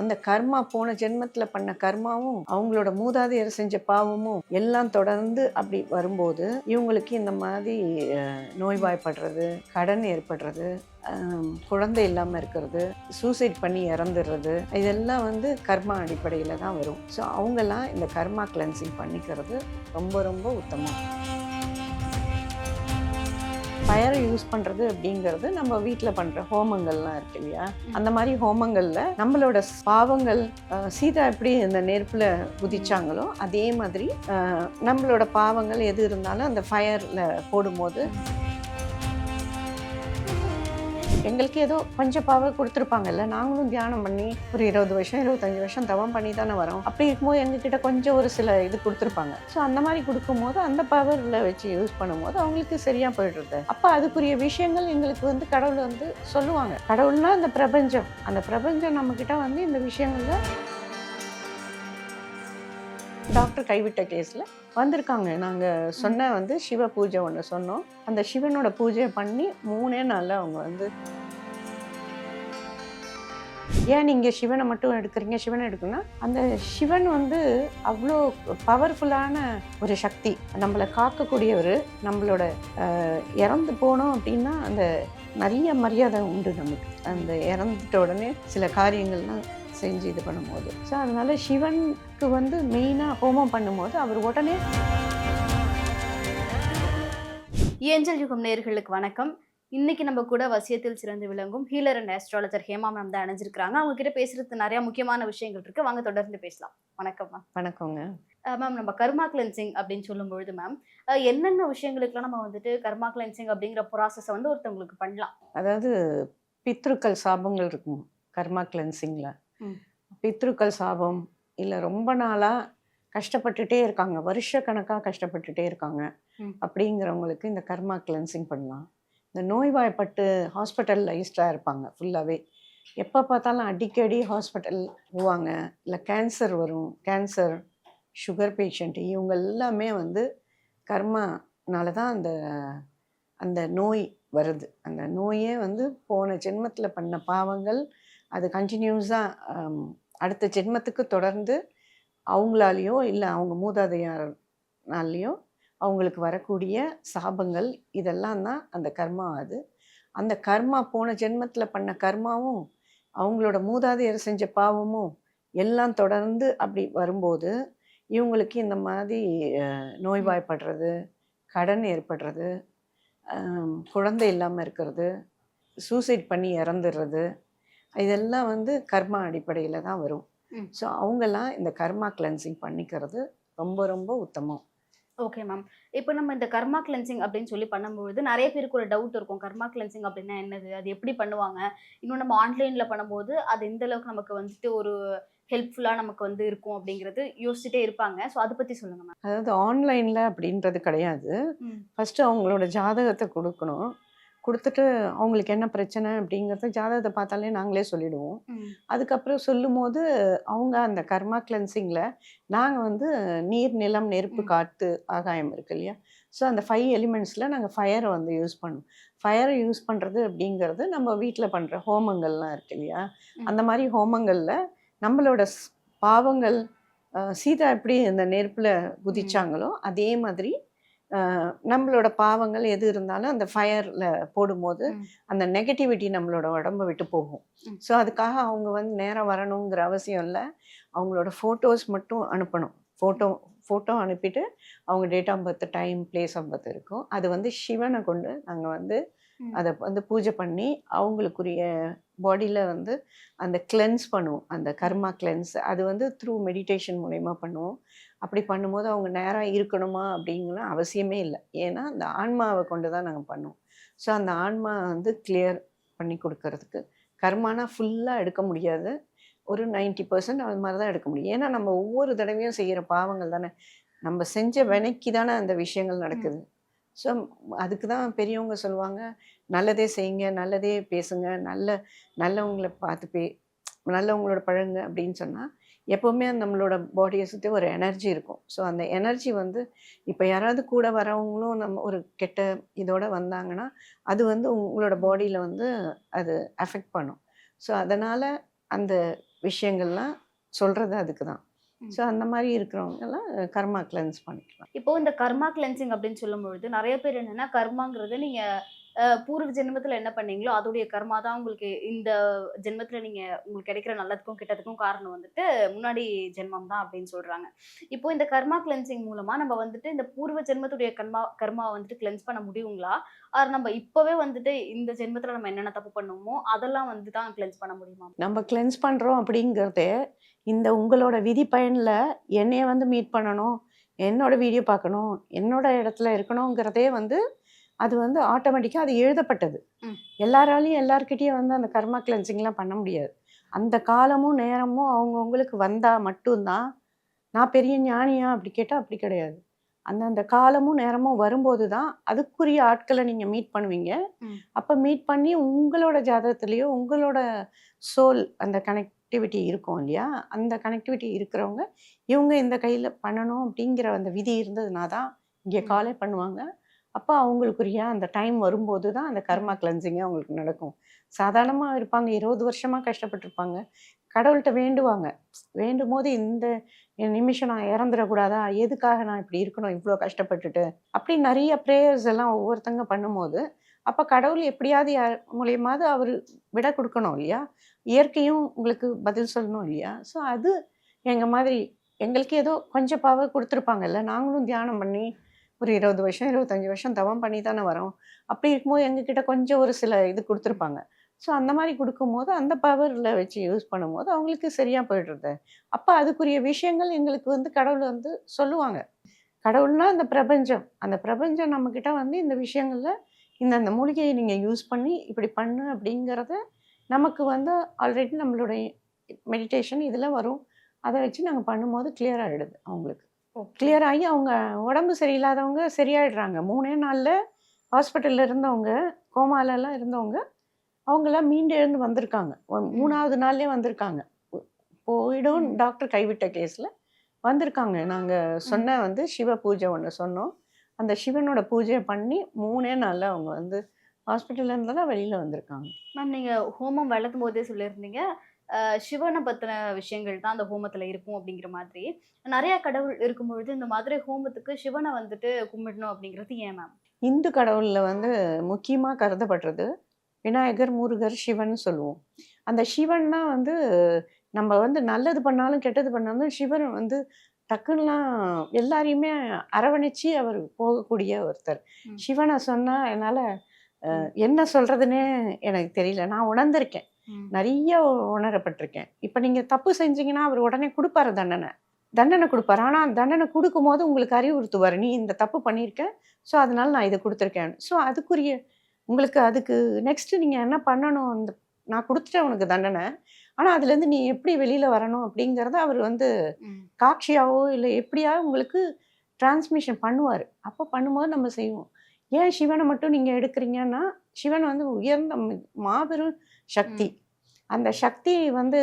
அந்த கர்மா போன ஜென்மத்தில் பண்ண கர்மாவும் அவங்களோட மூதாதையர் செஞ்ச பாவமும் எல்லாம் தொடர்ந்து அப்படி வரும்போது இவங்களுக்கு இந்த மாதிரி நோய்வாய்ப்படுறது, கடன் ஏற்படுறது, குழந்தை இல்லாமல் இருக்கிறது, சூசைட் பண்ணி இறந்துடுறது, இதெல்லாம் வந்து கர்மா அடிப்படையில் தான் வரும். ஸோ அவங்கெல்லாம் இந்த கர்மா கிளென்சிங் பண்ணிக்கிறது ரொம்ப ரொம்ப உத்தமம். ஃபயரை யூஸ் பண்ணுறது அப்படிங்கிறது நம்ம வீட்டில் பண்ணுற ஹோமங்கள்லாம் இருக்கு இல்லையா, அந்த மாதிரி ஹோமங்களில் நம்மளோட பாவங்கள், சீதா எப்படி இந்த நெருப்பில் குதிச்சாங்களோ அதே மாதிரி நம்மளோட பாவங்கள் எது இருந்தாலும் அந்த ஃபயரில் போடும்போது எங்களுக்கு ஏதோ கொஞ்சம் பவர் கொடுத்துருப்பாங்கல்ல. நாங்களும் தியானம் பண்ணி ஒரு 20 வருஷம் 25 வருஷம் தவம் பண்ணி தானே வரோம். அப்படி இருக்கும்போது எங்ககிட்ட கொஞ்சம் ஒரு சில இது கொடுத்துருப்பாங்க. ஸோ அந்த மாதிரி கொடுக்கும்போது அந்த பவரில் வச்சு யூஸ் பண்ணும்போது அவங்களுக்கு சரியாக போயிடுறது. அப்போ அதுக்குரிய விஷயங்கள் எங்களுக்கு வந்து கடவுள் வந்து சொல்லுவாங்க. கடவுள்னா அந்த பிரபஞ்சம், அந்த பிரபஞ்சம் நம்மக்கிட்ட வந்து இந்த விஷயங்களில் டாக்டர் கைவிட்ட கேஸில் வந்திருக்காங்க. நாங்கள் சொன்ன வந்து சிவ பூஜை ஒன்று சொன்னோம். அந்த சிவனோட பூஜையை பண்ணி 3 நாளில் அவங்க வந்து, ஏன் நீங்கள் சிவனை மட்டும் எடுக்கிறீங்க, சிவனை எடுக்கணும்னா அந்த சிவன் வந்து அவ்வளோ பவர்ஃபுல்லான ஒரு சக்தி, நம்மளை காக்கக்கூடியவர். நம்மளோட இறந்து போனோம் அப்படின்னா அந்த நிறைய மரியாதை உண்டு நமக்கு. அந்த இறந்துட்ட உடனே சில காரியங்கள்லாம் செஞ்சு இது பண்ணும்போது. ஸோ அதனால சிவனுக்கு வந்து மெயினாக ஹோமம் பண்ணும்போது அவர் உடனே. ஏஞ்சல் யுகம் நேயர்களுக்கு வணக்கம். இன்னைக்கு நம்ம கூட வசியத்தில் சிறந்து விளங்கும் healer and astrologer Hema ma'am தான் அணைஞ்சிருக்காங்க. அவங்க கிட்ட பேசுறதுக்கு நிறைய முக்கியமான விஷயங்கள் இருக்கு. வாங்க தொடர்ந்து பேசலாம். வணக்கம் மேம். வணக்கங்க மேம், நம்ம கர்மா கிளென்சிங் அப்படின்னு சொல்லும்பொழுது மேம், என்னென்ன விஷயங்களுக்குலாம் நம்ம வந்துட்டு கர்மா கிளென்சிங் அப்படிங்கிற ப்ராசஸை வந்து ஒருத்தவங்களுக்கு பண்ணலாம்? அதாவது பித்ருக்கள் சாபங்கள் இருக்கும் கர்மா கிளென்சிங்கில். பித்ருக்கள் சாபம் இல்லை ரொம்ப நாளாக கஷ்டப்பட்டுட்டே இருக்காங்க, வருஷக்கணக்காக கஷ்டப்பட்டுட்டே இருக்காங்க, அப்படிங்கிறவங்களுக்கு இந்த கர்மா கிளென்சிங் பண்ணலாம். இந்த நோய்வாய்ப்பட்டு ஹாஸ்பிட்டலைஸ்டாக இருப்பாங்க ஃபுல்லாகவே, எப்போ பார்த்தாலும் அடிக்கடி ஹாஸ்பிட்டல் போவாங்க, இல்லை கேன்சர் வரும், கேன்சர், சுகர் பேஷண்ட்டு, இவங்க எல்லாமே வந்து கர்மானால தான் அந்த அந்த நோய் வருது. அந்த நோயே வந்து போன ஜென்மத்தில் பண்ண பாவங்கள் அது கண்டினியூஸாக அடுத்த ஜென்மத்துக்கு தொடர்ந்து அவங்களாலேயோ இல்லை அவங்க மூதாதையார்னாலேயோ அவங்களுக்கு வரக்கூடிய சாபங்கள், இதெல்லாம் தான் அந்த கர்மா. அது அந்த கர்மா போன ஜென்மத்தில் பண்ண கர்மாவும் அவங்களோட மூதாதையர் செஞ்ச பாவமும் எல்லாம் தொடர்ந்து அப்படி வரும்போது இவங்களுக்கு இந்த மாதிரி நோய்வாய்ப்படுறது, கடன் ஏற்படுறது, குழந்தை இல்லாமல் இருக்கிறது, சூசைட் பண்ணி இறந்துடுறது, இதெல்லாம் வந்து கர்மா அடிப்படையில் தான் வரும். ஸோ அவங்கெல்லாம் இந்த கர்மா கிளென்சிங் பண்ணிக்கிறது ரொம்ப ரொம்ப உத்தமம். Okay ma'am. இப்போ நம்ம இந்த கர்மா கிளென்சிங் அப்படின்னு சொல்லி பண்ணும்பொழுது நிறைய பேருக்கு ஒரு டவுட் இருக்கும். கர்மா கிளென்சிங் அப்படின்னா என்னது? அது எப்படி பண்ணுவாங்க? இன்னும் நம்ம ஆன்லைன்ல பண்ணும்போது அது எந்த அளவுக்கு நமக்கு வந்துட்டு ஒரு ஹெல்ப்ஃபுல்லா நமக்கு வந்து இருக்கும் அப்படிங்கிறது யோசிச்சுட்டே இருப்பாங்க. ஸோ அதை பத்தி சொல்லுங்க மேம். அதாவது ஆன்லைனில் அப்படின்றது கிடையாது. ஃபஸ்ட்டு அவங்களோட ஜாதகத்தை கொடுக்கணும். கொடுத்துட்டு அவங்களுக்கு என்ன பிரச்சனை அப்படிங்கிறத ஜாதகத்தை பார்த்தாலே நாங்களே சொல்லிடுவோம். அதுக்கப்புறம் சொல்லும்போது அவங்க அந்த கர்மா கிளென்சிங்கில் நாங்கள் வந்து நீர், நிலம், நெருப்பு, காற்று, ஆகாயம் இருக்கு இல்லையா, ஸோ அந்த 5 எலிமெண்ட்ஸில் நாங்கள் ஃபயரை வந்து யூஸ் பண்ணுவோம். ஃபயரை யூஸ் பண்ணுறது அப்படிங்கிறது நம்ம வீட்டில் பண்ணுற ஹோமங்கள்லாம் இருக்கு இல்லையா, அந்த மாதிரி ஹோமங்களில் நம்மளோட பாவங்கள், சீதா எப்படி இந்த நெருப்பில் குதிச்சாங்களோ அதே மாதிரி நம்மளோட பாவங்கள் எது இருந்தாலும் அந்த ஃபயரில் போடும்போது அந்த நெகட்டிவிட்டி நம்மளோட உடம்பை விட்டு போகும். ஸோ அதுக்காக அவங்க வந்து நேராக வரணுங்கிற அவசியம் இல்லை. அவங்களோட ஃபோட்டோஸ் மட்டும் அனுப்பணும். ஃபோட்டோ அனுப்பிட்டு அவங்க date of birth, time, place of birth இருக்கும். அது வந்து சிவனை கொண்டு நாங்கள் வந்து அதை வந்து பூஜை பண்ணி அவங்களுக்குரிய பாடியில் வந்து அந்த கிளென்ஸ் பண்ணுவோம். அந்த கர்மா கிளென்ஸ் அது வந்து த்ரூ மெடிடேஷன் மூலயமா பண்ணுவோம். அப்படி பண்ணும்போது அவங்க நேராக இருக்கணுமா அப்படிங்கிற அவசியமே இல்லை. ஏன்னா அந்த ஆன்மாவை கொண்டு தான் நாங்கள் பண்ணுவோம். ஸோ அந்த ஆன்மா வந்து கிளியர் பண்ணி கொடுக்கறதுக்கு, கர்மானா ஃபுல்லாக எடுக்க முடியாது, ஒரு 90% அது மாதிரி தான் எடுக்க முடியும். ஏன்னா நம்ம ஒவ்வொரு தடவையும் செய்கிற பாவங்கள் தானே, நம்ம செஞ்ச வினைக்கு தானே அந்த விஷயங்கள் நடக்குது. ஸோ அதுக்கு தான் பெரியவங்க சொல்லுவாங்க, நல்லதே செய்யுங்க, நல்லதே பேசுங்க, நல்லவங்களை பார்த்து நல்லவங்களோட பழகுங்க அப்படின்னு சொன்னால் எப்போவுமே நம்மளோட பாடியை சுற்றி ஒரு எனர்ஜி இருக்கும். ஸோ அந்த எனர்ஜி வந்து இப்போ யாராவது கூட வரவங்களும் நம்ம ஒரு கெட்ட இதோட வந்தாங்கன்னா அது வந்து உங்களோட பாடியில் வந்து அது அஃபெக்ட் பண்ணும். ஸோ அதனால் அந்த விஷயங்கள்லாம் சொல்கிறது அதுக்கு தான். ம். ஸோ அந்த மாதிரி இருக்கிறவங்கெல்லாம் கர்மா கிளென்ஸ் பண்ணிக்கலாம். இப்போ இந்த கர்மா கிளென்சிங் அப்படின்னு சொல்லும்பொழுது நெறைய பேர் என்னன்னா, கர்மாங்கிறது நீங்க பூர்வ ஜென்மத்துல என்ன பண்ணீங்களோ, அதோடைய கர்மா தான் உங்களுக்கு இந்த ஜென்மத்துல நீங்க உங்களுக்கு கிடைக்கிற நல்லதுக்கும், கெட்டதுக்கும் காரணம் வந்துட்டு முன்னாடி ஜென்மம் தான் அப்படின்னு சொல்றாங்க. இப்போ இந்த கர்மா கிளென்சிங் மூலமா நம்ம வந்துட்டு இந்த பூர்வ ஜென்மத்துடைய கர்மாவ வந்துட்டு கிளென்ஸ் பண்ண முடியுங்களா? ஆர் நம்ம இப்பவே வந்துட்டு இந்த ஜென்மத்துல நம்ம என்னென்ன தப்பு பண்ணோமோ, அதெல்லாம் வந்து தான் கிளென்ஸ் பண்ண முடியுமா? நம்ம கிளென்ஸ் பண்ணுறோம் அப்படிங்கிறதே இந்த உங்களோட விதி பயனில் என்னைய வந்து மீட் பண்ணணும், என்னோட வீடியோ பார்க்கணும், என்னோட இடத்துல இருக்கணுங்கிறதே வந்து அது வந்து ஆட்டோமேட்டிக்காக அது எழுதப்பட்டது. ம். எல்லாராலையும் எல்லார்கிட்டயும் வந்து அந்த கர்மா கிளென்சிங்லாம் பண்ண முடியாது. அந்த காலமும் நேரமும் அவங்கவுங்களுக்கு வந்தால் மட்டும்தான். நான் பெரிய ஞானியா அப்படி கேட்டால் அப்படி கிடையாது. அந்தந்த காலமும் நேரமும் வரும்போது தான் அதுக்குரிய ஆட்களை நீங்கள் மீட் பண்ணுவீங்க. ம். அப்போ மீட் பண்ணி உங்களோட ஜாதகத்திலேயோ உங்களோட சோல் அந்த கனெக்டிவிட்டி இருக்கும் இல்லையா, அந்த கனெக்டிவிட்டி இருக்கிறவங்க இவங்க இந்த கையில் பண்ணணும் அப்படிங்கிற அந்த விதி இருந்ததுனா தான் இங்கே ம். காலே பண்ணுவாங்க. அப்போ அவங்களுக்குரிய அந்த டைம் வரும்போது தான் அந்த கர்மா கிளென்சிங்கே அவங்களுக்கு நடக்கும். சாதாரணமாக இருப்பாங்க, 20 வருஷமாக கஷ்டப்பட்டிருப்பாங்க, கடவுள்கிட்ட வேண்டுவாங்க. வேண்டும் போது இந்த நிமிஷம் நான் இறந்துடக்கூடாதா, எதுக்காக நான் இப்படி இருக்கணும் இவ்வளோ கஷ்டப்பட்டுட்டு, அப்படி நிறைய ப்ரேயர்ஸ் எல்லாம் ஒவ்வொருத்தங்க பண்ணும்போது அப்போ கடவுள் எப்படியாவது யார் மூலியமாவது அவர் விட கொடுக்கணும் இல்லையா, இயற்கையும் உங்களுக்கு பதில் சொல்லணும் இல்லையா. ஸோ அது எங்கள் மாதிரி எங்களுக்கு ஏதோ கொஞ்சம் பவர் கொடுத்துருப்பாங்கல்ல, நாங்களும் தியானம் பண்ணி ஒரு 20 வருஷம் 25 வருஷம் தவம் பண்ணி தானே வரோம். அப்படி இருக்கும்போது எங்ககிட்ட கொஞ்சம் ஒரு சில இது கொடுத்துருப்பாங்க. ஸோ அந்த மாதிரி கொடுக்கும்போது அந்த பவரில் வச்சு யூஸ் பண்ணும்போது அவங்களுக்கு சரியாக போயிடுறது. அப்போ அதுக்குரிய விஷயங்கள் எங்களுக்கு வந்து கடவுள் வந்து சொல்லுவாங்க. கடவுள்னா அந்த பிரபஞ்சம், அந்த பிரபஞ்சம் நம்மக்கிட்ட வந்து இந்த விஷயங்களில் இந்த மூலிகையை நீங்கள் யூஸ் பண்ணி இப்படி பண்ணு அப்படிங்கிறத நமக்கு வந்து ஆல்ரெடி நம்மளுடைய மெடிடேஷன் இதில் வரும். அதை வச்சு நாங்கள் பண்ணும்போது கிளியர் ஆகிடுது அவங்களுக்கு. கிளியர் ஆகி அவங்க உடம்பு சரியில்லாதவங்க சரியாயிடுறாங்க. 3 நாளில் ஹாஸ்பிட்டலில் இருந்தவங்க, கோமாலலாம் இருந்தவங்க அவங்களாம் மீண்டு எழுந்து வந்திருக்காங்க. 3வது நாள்லேயே வந்திருக்காங்க. போயிடும் டாக்டர் கைவிட்ட கேஸில் வந்திருக்காங்க. நாங்கள் சொன்ன வந்து சிவ பூஜை ஒன்று சொன்னோம். அந்த சிவனோட பூஜையை பண்ணி 3 நாளில் அவங்க வந்து ஹாஸ்பிட்டலில் இருந்தெல்லாம் வெளியில் வந்திருக்காங்க. மேம் நீங்க ஹோமம் வளர்த்தும் போதே சொல்லியிருந்தீங்க, சிவனை பத்தின விஷயங்கள் தான் அந்த ஹோமத்துல இருக்கும் அப்படிங்கிற மாதிரி. நெறைய கடவுள் இருக்கும்பொழுது, இந்த மாதிரி ஹோமத்துக்கு சிவனை வந்துட்டு கும்பிடணும் அப்படிங்கிறது ஏன் மேம்? இந்து கடவுளில் வந்து முக்கியமாக கருதப்படுறது விநாயகர், முருகர், சிவன் சொல்லுவோம். அந்த சிவன்னா வந்து நம்ம வந்து நல்லது பண்ணாலும் கெட்டது பண்ணாலும் சிவன் வந்து டக்குன்னுலாம் எல்லாரையுமே அரவணைச்சு அவர் போகக்கூடிய ஒருத்தர். சிவனை சொன்னால் என்னால் என்ன சொல்கிறதுனே எனக்கு தெரியல. நான் உணர்ந்திருக்கேன், நிறைய உணரப்பட்டிருக்கேன். இப்போ நீங்கள் தப்பு செஞ்சீங்கன்னா அவர் உடனே கொடுப்பாரு தண்டனை கொடுப்பாரு. ஆனால் தண்டனை கொடுக்கும்போது உங்களுக்கு அறிவுறுத்துவார், நீ இந்த தப்பு பண்ணியிருக்க, ஸோ அதனால நான் இதை கொடுத்துருக்கேன். ஸோ அதுக்குரிய உங்களுக்கு அதுக்கு நெக்ஸ்ட்டு நீங்கள் என்ன பண்ணணும், இந்த நான் கொடுத்துட்டேன் உனக்கு தண்டனை, ஆனால் அதுலேருந்து நீ எப்படி வெளியில் வரணும் அப்படிங்கிறத அவர் வந்து காட்சியாவோ இல்லை எப்படியாவது உங்களுக்கு டிரான்ஸ்மிஷன் பண்ணுவார். அப்போ பண்ணும்போது நம்ம செய்வோம். ஏன் சிவனை மட்டும் நீங்கள் எடுக்கிறீங்கன்னா, சிவன் வந்து உயர்ந்த மாபெரும் சக்தி. அந்த சக்தி வந்து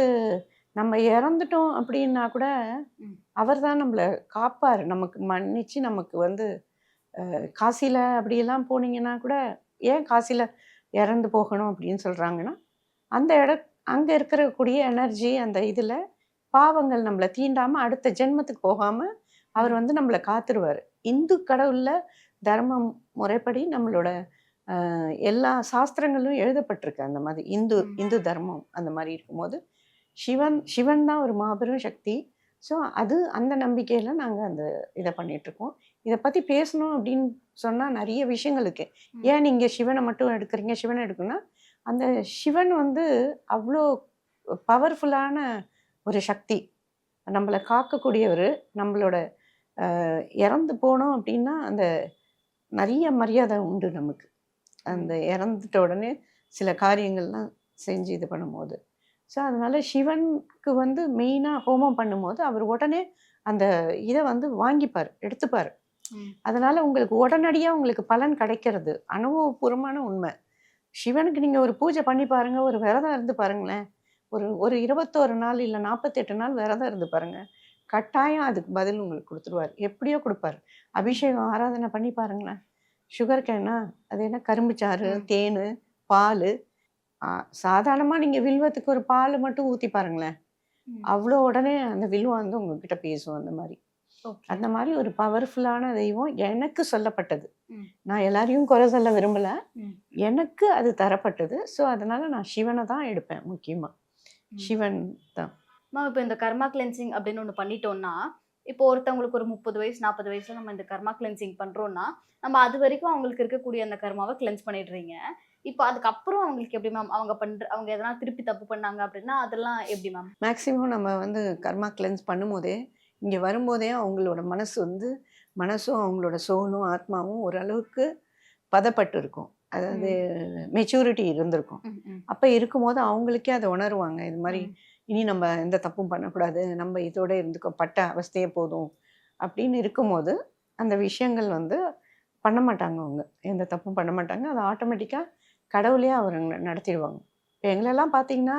நம்ம இறந்துட்டோம் அப்படின்னா கூட அவர் தான் நம்மளை காப்பார். நமக்கு மன்னிச்சு நமக்கு வந்து காசியில் அப்படியெல்லாம் போனீங்கன்னா கூட ஏன் காசியில் இறந்து போகணும் அப்படின்னு சொல்கிறாங்கன்னா, அந்த அங்கே இருக்கக்கூடிய எனர்ஜி அந்த இதில் பாவங்கள் நம்மளை தீண்டாமல் அடுத்த ஜென்மத்துக்கு போகாமல் அவர் வந்து நம்மளை காத்துருவார். இந்து கடவுளில் தர்மம் முறைப்படி நம்மளோட எல்லா சாஸ்திரங்களும் எழுதப்பட்டிருக்கு. அந்த மாதிரி இந்து தர்மம் அந்த மாதிரி இருக்கும்போது சிவன் தான் ஒரு மாபெரும் சக்தி. ஸோ அது அந்த நம்பிக்கையில் நாங்கள் அந்த இதை பண்ணிகிட்ருக்கோம். இதை பற்றி பேசணும் அப்படின்னு சொன்னால் நிறைய விஷயங்கள் இருக்குது. ஏன் நீங்கள் சிவனை மட்டும் எடுக்கிறீங்க, சிவனை எடுக்கணும்னா அந்த சிவன் வந்து அவ்வளோ பவர்ஃபுல்லான ஒரு சக்தி, நம்மளை காக்கக்கூடியவர். நம்மளோட இறந்து போனோம் அப்படின்னா அந்த நிறைய மரியாதை உண்டு நமக்கு. அந்த இறந்துட்ட உடனே சில காரியங்கள்லாம் செஞ்சு இது பண்ணும்போது. ஸோ அதனால் சிவனுக்கு வந்து மெயினாக ஹோமம் பண்ணும்போது அவர் உடனே அந்த இதை வந்து வாங்கிப்பார், எடுத்துப்பார். அதனால் உங்களுக்கு உடனடியாக உங்களுக்கு பலன் கிடைக்கிறது அனுபவபூர்வமான உண்மை. சிவனுக்கு நீங்கள் ஒரு பூஜை பண்ணி பாருங்கள், ஒரு விரதம் இருந்து பாருங்களேன், ஒரு 21 நாள் இல்லை 48 நாள் விரதம் இருந்து பாருங்கள், கட்டாயம் அதுக்கு பதில் உங்களுக்கு கொடுத்துருவார். எப்படியோ கொடுப்பார். அபிஷேகம் ஆராதனை பண்ணி பாருங்களேன். சுகர் கேனா அது என்ன, கரும்புச்சாறு, தேன், பால், சாதாரணமாக நீங்கள் வில்வத்துக்கு ஒரு பால் மட்டும் ஊற்றி பாருங்களேன், அவ்வளோ உடனே அந்த வில்வம் வந்து உங்ககிட்ட பேசும். அந்த மாதிரி ஓகே. அந்த மாதிரி ஒரு பவர்ஃபுல்லான தெய்வம் எனக்கு சொல்லப்பட்டது. ம். நான் எல்லாரையும் குறை சொல்ல விரும்பல. ம். எனக்கு அது தரப்பட்டது. ஸோ அதனால நான் சிவனை தான் எடுப்பேன் முக்கியமா. ம். சிவன் தான். இப்போ இந்த கர்மா கிளென்சிங் அப்படின்னு ஒண்ணு பண்ணிட்டோம்னா, இப்போ ஒருத்தவங்களுக்கு ஒரு 30 வயசு, 40 வயசுல நம்ம இந்த கர்மா கிளென்சிங் பண்றோம்னா, நம்ம அதுவரைக்கும் அவங்களுக்கு இருக்கக்கூடிய அந்த கர்மாவ கிளென்ஸ் பண்ணிடுறீங்க. இப்போ அதுக்கப்புறம் அவங்களுக்கு எப்படி மேம்? அவங்க எதனா திருப்பி தப்பு பண்ணாங்க அப்படின்னா, அதெல்லாம் எப்படி மேம்? மேக்ஸிமம் நம்ம வந்து கர்மா கிளென்ஸ் பண்ணும்போதே, இங்க வரும்போதே அவங்களோட மனசு வந்து மனசும், அவங்களோட சோலும், ஆத்மாவும் ஓரளவுக்கு பதப்பட்டு இருக்கும். அதாவது மெச்சூரிட்டி இருந்திருக்கும். ம், ம், அப்ப இருக்கும்போது அவங்களுக்கே அத உணருவாங்க. இது மாரி ம். இனி நம்ம எந்த தப்பும் பண்ணக்கூடாது. நம்ம இதோட இருந்துக்கோ, பட்ட அவஸ்தையே போதும். அப்படின்னு இருக்கும்போது, அந்த விஷயங்கள் வந்து பண்ண மாட்டாங்க அவங்க. எந்த தப்பும் பண்ண மாட்டாங்க. அது ஆட்டோமேட்டிக்கா கடவுளே அவங்கள நடத்திடுவாங்க. இப்ப எங்களெல்லாம் பார்த்தீங்கன்னா,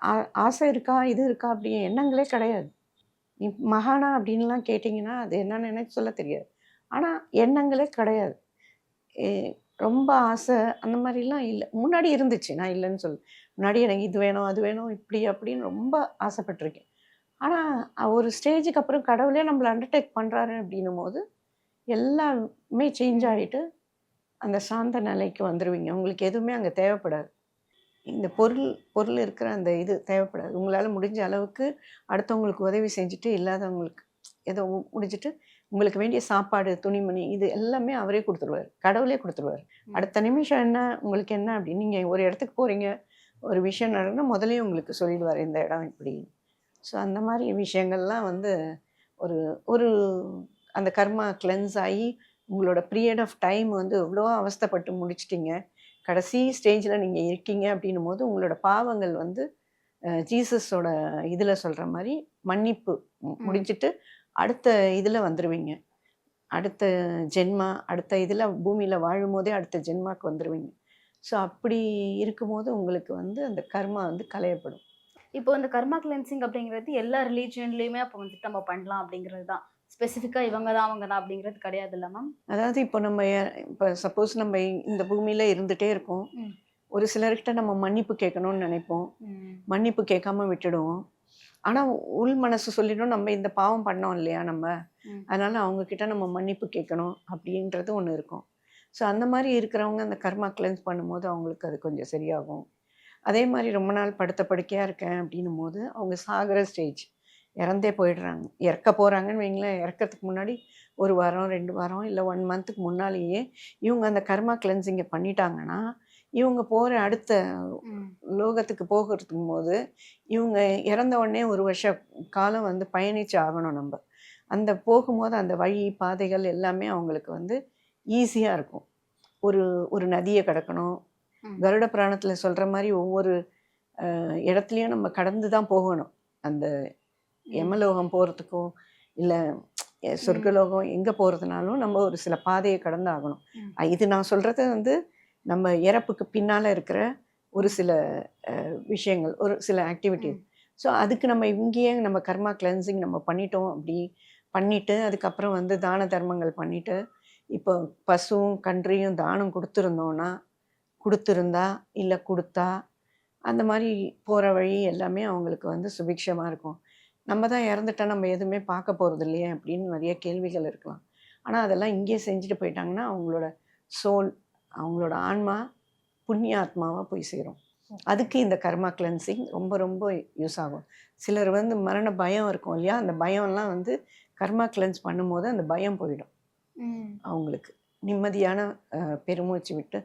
ஆ ஆசை இருக்கா, இது இருக்கா அப்படி எண்ணங்களே கிடையாது. நீ மகானா அப்படின்லாம் கேட்டிங்கன்னா, அது என்னன்னு எனக்கு சொல்ல தெரியாது. ஆனா எண்ணங்களே கிடையாது. எ ரொம்ப ஆசை அந்த மாரிலாம் இல்ல. முன்னாடி இருந்துச்சு. நான் இல்லன்னு சொல்லல. முன்னாடி எனக்கு இது வேணும், அது வேணும், இப்படி அப்படின்னு ரொம்ப ஆசைப்பட்டுருக்கேன். ஆனா, ஒரு ஸ்டேஜுக்கு அப்புறம் கடவுளே நம்மள அண்டர்டேக் பண்றாரு அப்படின்னும்போது, எல்லாமே சேஞ்ச் ம். ஆயிட்டு, அந்த சாந்த நிலைக்கு வந்துருவீங்க. உங்களுக்கு எதுவுமே அங்க தேவைப்படாது. இந்த பொருள் பொருள் இருக்கிற அந்த இது தேவைப்படாது. உங்களால முடிஞ்ச அளவுக்கு அடுத்தவங்களுக்கு உதவி செஞ்சுட்டு, இல்லாதவங்களுக்கு ஏதோ முடிஞ்சுட்டு, உங்களுக்கு வேண்டிய சாப்பாடு, துணிமணி இது எல்லாமே அவரே குடுத்துருவாரு. கடவுளே குடுத்துருவாரு. ம். அடுத்த நிமிஷம் என்ன, உங்களுக்கு என்ன அப்படின்னு நீங்க ஒரு இடத்துக்கு போறீங்க, ஒரு விஷயம் நடக்குன்னா முதல்லயே உங்களுக்கு சொல்லிடுவாரு, இந்த இடம் இப்படி. ஸோ அந்த மாரி விஷயங்கள்லாம் வந்து ஒரு ஒரு அந்த கர்மா கிளென்ஸ் ஆயி, உங்களோட பீரியட் ஆஃப் டைம் வந்து எவ்வளோ அவஸ்தைப்பட்டு முடிச்சுட்டீங்க. கடைசி ஸ்டேஜ்ல நீங்க இருக்கீங்க அப்படின்னும்போது, உங்களோட பாவங்கள் வந்து ஜீசஸோட இதுல சொல்ற மாரி மன்னிப்பு ம். முடிஞ்சிட்டு, அடுத்த இதுல வந்துருவீங்க. அடுத்த ஜென்மா, அடுத்த இதுல பூமியில வாழும்போதே அடுத்த ஜென்மாக்கு வந்துருவீங்க. ஸோ அப்படி இருக்கும்போது உங்களுக்கு வந்து அந்த கர்மா வந்து களையப்படும். இப்போ இந்த கர்மா கிளென்சிங் அப்படிங்கிறது எல்லா ரிலீஜியன்லயுமே அப்போ வந்துட்டு நம்ம பண்ணலாம் அப்படிங்கிறது தான். ஸ்பெசிஃபிக்கா இவங்க தான், அவங்க தான் அப்படிங்கிறது கிடையாதுல்ல மேம்? அதாவது இப்போ நம்ம இப்போ சப்போஸ் நம்ம இந்த பூமியில இருந்துட்டே இருக்கோம். ம். ஒரு சிலர்கிட்ட நம்ம மன்னிப்பு கேட்கணும்னு நினைப்போம். ம். மன்னிப்பு கேட்காம விட்டுடுவோம். ஆனா உள் மனசு சொல்லிடும், நம்ம இந்த பாவம் பண்ணோம் இல்லையா நம்ம, ம். அதனால அவங்க கிட்ட நம்ம மன்னிப்பு கேட்கணும் அப்படின்றது ஒண்ணு இருக்கும். ஸோ அந்த மாரி இருக்கிறவங்க அந்த கர்மா கிளென்ஸ் பண்ணும்போது அவங்களுக்கு அது கொஞ்சம் சரியாகும். அதே மாரி ரொம்ப நாள் படுத்த படுக்கையா இருக்கேன் அப்படின்னும்போது, அவங்க சாகுற ஸ்டேஜ். இறந்தே போயிடுறாங்க. இறக்க போறாங்கன்னு வைங்களேன், இறக்கறதுக்கு முன்னாடி 1 வாரம், 2 வாரம் இல்ல 1 மந்த்துக்கு முன்னாலேயே இவங்க அந்த கர்மா கிளென்சிங்க பண்ணிட்டாங்கன்னா, இவங்க போற அடுத்த ம். லோகத்துக்கு போகும்போது, இவங்க இறந்த உடனே 1 வருஷ காலம் வந்து பயணிச்சு ஆகணும் நம்ப. அந்த போகும்போது அந்த வழி, பாதைகள் எல்லாமே அவங்களுக்கு வந்து ஈஸியா இருக்கும். ஒரு ஒரு நதிய கடக்கணும். ம். கருட புராணத்துல சொல்ற மாரி ஒவ்வொரு இடத்துலயும் நம்ம கடந்து தான் போகணும். அந்த ம். யமலோகம் போறதுக்கும், இல்ல ம். சொர்க்கலோகம் எங்க போறதுனாலும் நம்ம ஒரு சில பாதைய கடந்து ஆகணும். ம். இது நான் சொல்றது வந்து நம்ம இறப்புக்கு பின்னால இருக்கிற ஒரு ம். சில விஷயங்கள், ஒரு சில ஆக்டிவிட்டீஸ். ம். ஸோ அதுக்கு நம்ம இங்கேயே நம்ம கர்மா கிளென்சிங் நம்ம பண்ணிட்டோம் அப்படி பண்ணிட்டு, அதுக்கப்புறம் வந்து தான தர்மங்கள் பண்ணிட்டு, இப்போ பசுவும், கன்றையும் தானம் குடுத்துருந்தோம்னா, குடுத்திருந்தா, இல்ல குடுத்தா, அந்த மாரி போற வழி எல்லாமே அவங்களுக்கு வந்து சுபிக்ஷமா இருக்கும். நம்ம தான் இறந்துட்டா நம்ம எதுவுமே பார்க்க போறது இல்லையே அப்படின்னு நெறைய கேள்விகள் இருக்கலாம். ஆனா அதெல்லாம் இங்கேயே செஞ்சுட்டு போயிட்டாங்கன்னா, அவங்களோட சோல், அவங்களோட ஆன்மா புண்ணிய ஆத்மாவா போய் சேரும். ஓகே. அதுக்கு இந்த கர்மா கிளென்சிங் ரொம்ப ரொம்ப யூஸ் ஆகும். சிலர் வந்து மரண பயம் இருக்கும் இல்லையா? அந்த பயம்லாம் வந்து கர்மா கிளென்ஸ் பண்ணும்போது அந்த பயம் போயிடும் ம். அவங்களுக்கு. நிம்மதியான பெருமூச்சு விட்டு,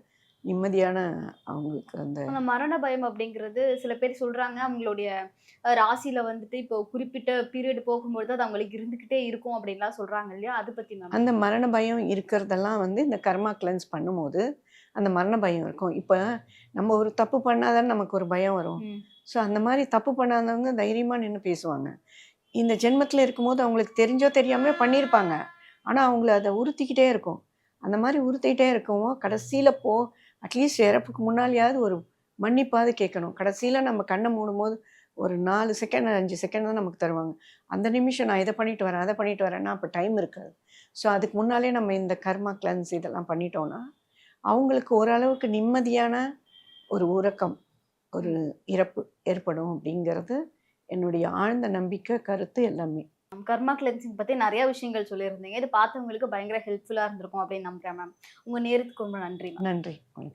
நிம்மதியான அவங்களுக்கு அந்த அந்த மரண பயம் அப்படிங்கிறது சில பேர் சொல்றாங்க, அவங்களுடைய ராசியில வந்துட்டு இப்போ குறிப்பிட்ட பீரியட் போகும்பொழுது அது அவங்களுக்கு இருந்துகிட்டே இருக்கும் அப்படின்லாம் சொல்றாங்க இல்லையா? அத பத்தி மேம்? அந்த மரண பயம் இருக்கிறதெல்லாம் வந்து இந்த கர்மா கிளென்ஸ் பண்ணும்போது, அந்த மரண பயம் இருக்கும். இப்ப நம்ம ஒரு தப்பு பண்ணா தானே நமக்கு ஒரு பயம் வரும். ம். ஸோ அந்த மாரி தப்பு பண்ணாதவங்க தைரியமா நின்னு பேசுவாங்க. இந்த ஜென்மத்தில இருக்கும்போது அவங்களுக்கு தெரிஞ்சோ தெரியாமயோ பண்ணியிருப்பாங்க. ஆனா அவங்கள அத உறுத்திக்கிட்டே இருக்கும். அந்த மாரி உறுத்திக்கிட்டே இருக்கவும், கடைசியில அட்லீஸ்ட் இறப்புக்கு முன்னாலயாவது ஒரு மன்னிப்பாவது கேட்கணும். கடைசியில நம்ம கண்ண மூடும்போது ஒரு 4 செகண்ட், 5 செகண்ட் தான் நமக்கு தருவாங்க. அந்த நிமிஷம் நான் இத பண்ணிட்டு வரேன், அத பண்ணிட்டு வரேன்னா, அப்ப டைம் இருக்காது. ஸோ அதுக்கு முன்னாலே நம்ம இந்த கர்மா கிளென்ஸ் இதெல்லாம் பண்ணிட்டோம்னா, அவங்களுக்கு ஓரளவுக்கு நிம்மதியான ஒரு உறக்கம், ஒரு ம். இறப்பு ஏற்படும் அப்படிங்கிறது என்னுடைய ஆழ்ந்த நம்பிக்கை, கருத்து எல்லாமே. கர்மா கிளென்சிங் பத்தி நிறைய விஷயங்கள் சொல்லியிருந்தீங்க. இது பார்த்தவங்களுக்கு பயங்கர ஹெல்ப்ஃபுல்லா இருந்திருக்கும் அப்படின்னு நம்புறேன் மேம். உங்க நேரத்துக்கு ரொம்ப நன்றி மேம். நன்றி.